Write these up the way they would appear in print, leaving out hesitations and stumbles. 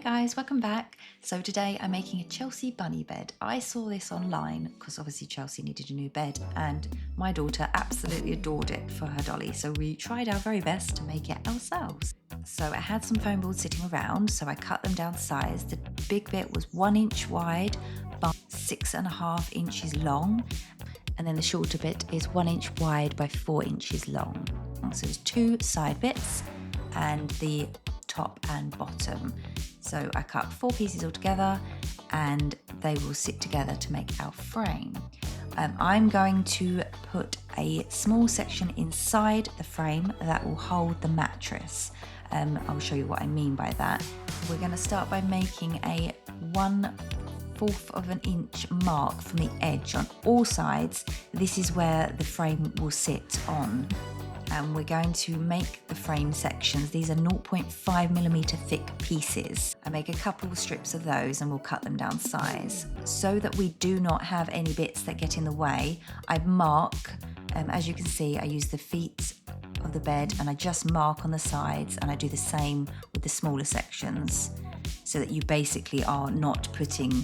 guys, welcome back. So today I'm making a Chelsea bunny bed. I saw this online because obviously Chelsea needed a new bed and my daughter absolutely adored it for her dolly. So we tried our very best to make it ourselves. So I had some foam boards sitting around, so I cut them down to size. The big bit was 1 inch wide by 6.5 inches long. And then the shorter bit is 1 inch wide by 4 inches long. So there's 2 side bits and the top and bottom. So I cut 4 pieces all together and they will sit together to make our frame. I'm going to put a small section inside the frame that will hold the mattress. I'll show you what I mean by that. We're going to start by making a 1/4 of an inch mark from the edge on all sides. This is where the frame will sit on. And we're going to make the frame sections. These are 0.5mm thick pieces. I make a couple of strips of those and we'll cut them down size. So that we do not have any bits that get in the way, I mark, as you can see, I use the feet of the bed and I just mark on the sides, and I do the same with the smaller sections so that you basically are not putting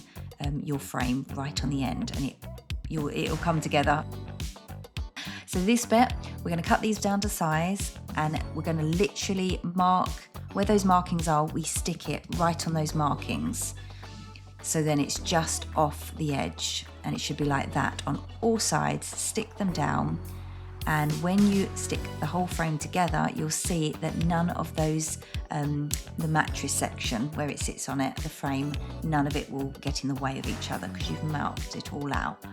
your frame right on the end, and it'll come together. So this bit, we're going to cut these down to size and we're going to literally mark where those markings are. We stick it right on those markings. So then it's just off the edge, and it should be like that on all sides. Stick them down, and when you stick the whole frame together, you'll see that none of those, the mattress section where it sits on it, the frame, none of it will get in the way of each other because you've marked it all out.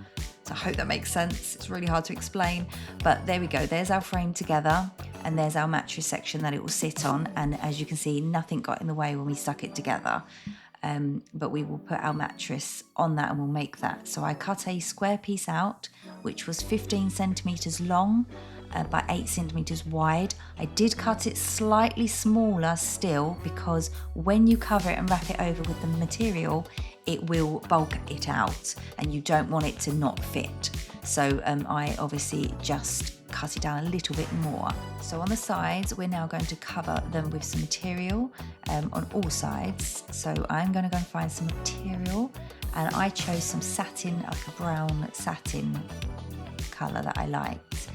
So I hope that makes sense. It's really hard to explain, but there we go. There's our frame together and there's our mattress section that it will sit on. And as you can see, nothing got in the way when we stuck it together. But we will put our mattress on that and we'll make that. So I cut a square piece out, which was 15 centimeters long by 8 centimeters wide. I did cut it slightly smaller still because when you cover it and wrap it over with the material, it will bulk it out and you don't want it to not fit. So I obviously just cut it down a little bit more. So on the sides, we're now going to cover them with some material on all sides. So I'm going to go and find some material, and I chose some satin, like a brown satin colour that I liked.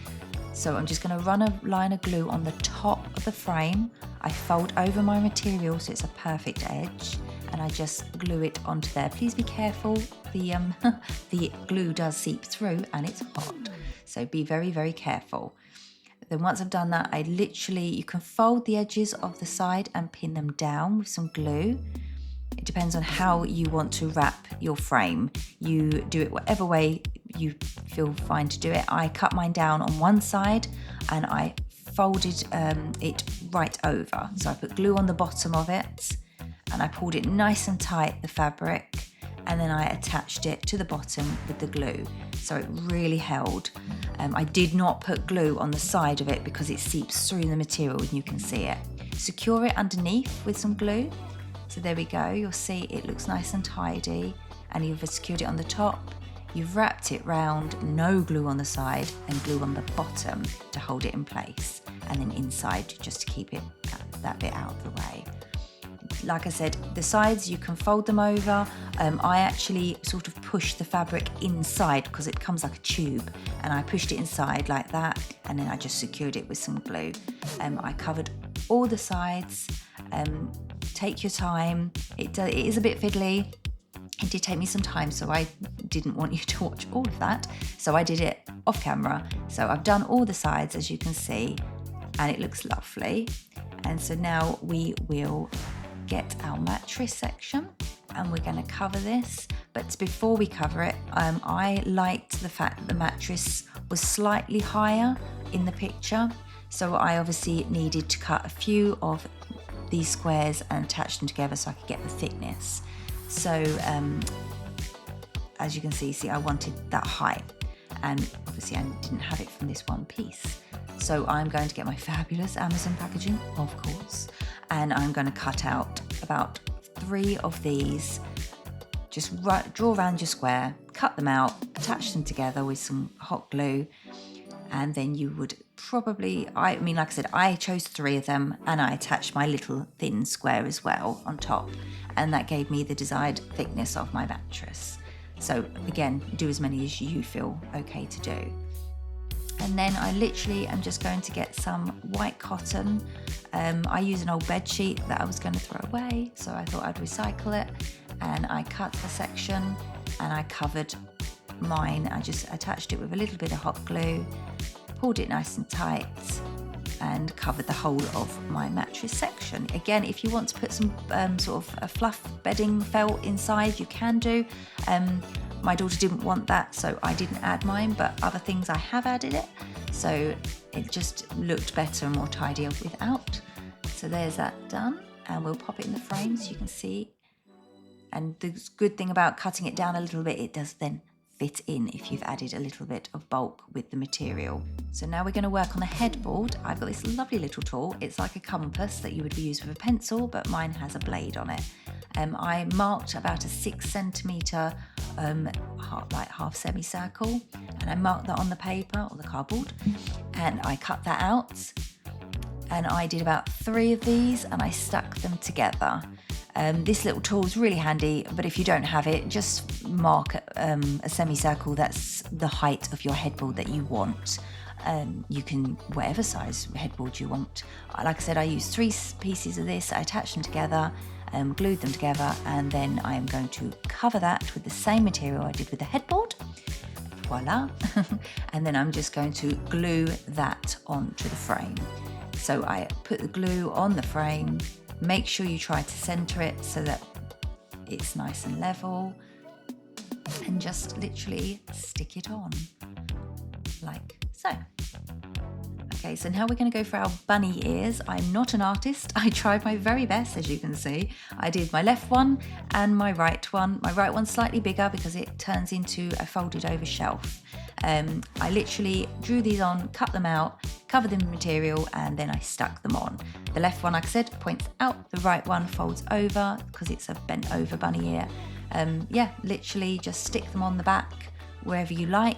So I'm just going to run a line of glue on the top of the frame. I fold over my material so it's a perfect edge, and I just glue it onto there. Please be careful, the glue does seep through and it's hot, so be very, very careful. Then once I've done that, you can fold the edges of the side and pin them down with some glue. It depends on how you want to wrap your frame. You do it whatever way you feel fine to do it. I cut mine down on one side and I folded it right over. So I put glue on the bottom of it and I pulled it nice and tight, the fabric, and then I attached it to the bottom with the glue. So it really held. I did not put glue on the side of it because it seeps through the material and you can see it. Secure it underneath with some glue. So there we go, you'll see it looks nice and tidy, and you've secured it on the top. You've wrapped it round, no glue on the side, and glue on the bottom to hold it in place, and then inside just to keep it that bit out of the way. Like I said, the sides you can fold them over. I actually sort of pushed the fabric inside because it comes like a tube, and I pushed it inside like that, and then I just secured it with some glue. I covered all the sides. Take your time. It is a bit fiddly. It did take me some time, so I didn't want you to watch all of that. So I did it off camera. So I've done all the sides, as you can see, and it looks lovely. And so now we will get our mattress section and we're going to cover this. But before we cover it, I liked the fact that the mattress was slightly higher in the picture. So I obviously needed to cut a few of these squares and attach them together so I could get the thickness. So as you can see, I wanted that height, and obviously I didn't have it from this one piece. So I'm going to get my fabulous Amazon packaging, of course, and I'm going to cut out about 3 of these. Just draw around your square, cut them out, attach them together with some hot glue, And then you would probably, I mean, like I said, I chose 3 of them and I attached my little thin square as well on top. And that gave me the desired thickness of my mattress. So again, do as many as you feel okay to do. And then I literally am just going to get some white cotton. I use an old bed sheet that I was going to throw away, so I thought I'd recycle it. And I cut a section and I covered mine. I just attached it with a little bit of hot glue, pulled it nice and tight, and covered the whole of my mattress section. Again, if you want to put some sort of a fluff bedding felt inside, you can do. My daughter didn't want that, so I didn't add mine, but other things I have added it. So it just looked better and more tidier without. So there's that done, and we'll pop it in the frame so you can see. And the good thing about cutting it down a little bit, it does then fit in if you've added a little bit of bulk with the material. So now we're going to work on the headboard. I've got this lovely little tool. It's like a compass that you would use with a pencil, but mine has a blade on it. I marked about a 6 centimetre like half semicircle, and I marked that on the paper or the cardboard, and I cut that out, and I did about 3 of these and I stuck them together. This little tool is really handy, but if you don't have it, just mark a semicircle that's the height of your headboard that you want. You can, whatever size headboard you want. Like I said, I used 3 pieces of this, I attached them together, glued them together, and then I am going to cover that with the same material I did with the headboard. Voila. And then I'm just going to glue that onto the frame. So I put the glue on the frame. Make sure you try to center it so that it's nice and level, and just literally stick it on like so. Okay, so now we're going to go for our bunny ears. I'm not an artist. I tried my very best, as you can see. I did my left one and my right one. My right one's slightly bigger because it turns into a folded over shelf. I literally drew these on, cut them out, covered them in material, and then I stuck them on. The left one, like I said, points out. The right one folds over because it's a bent over bunny ear. Yeah, literally just stick them on the back wherever you like.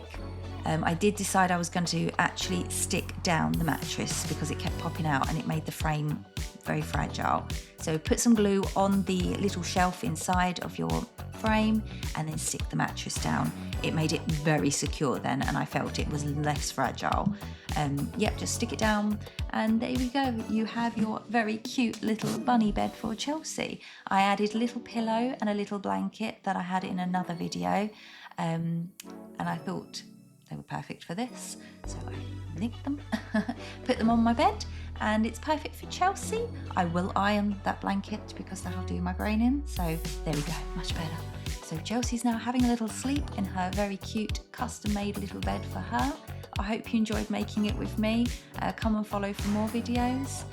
I did decide I was going to actually stick down the mattress because it kept popping out and it made the frame very fragile. So put some glue on the little shelf inside of your frame and then stick the mattress down. It made it very secure then, and I felt it was less fragile. Yep, just stick it down and there we go. You have your very cute little bunny bed for Chelsea. I added a little pillow and a little blanket that I had in another video, and I thought they were perfect for this, so I nicked them, put them on my bed, and it's perfect for Chelsea. I will iron that blanket because that'll do my brain in, so there we go, much better. So Chelsea's now having a little sleep in her very cute custom-made little bed for her. I hope you enjoyed making it with me. Come and follow for more videos.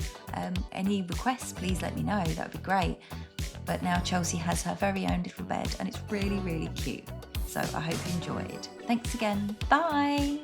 Any requests, please let me know, that would be great. But now Chelsea has her very own little bed and it's really, really cute. So I hope you enjoyed. Thanks again. Bye.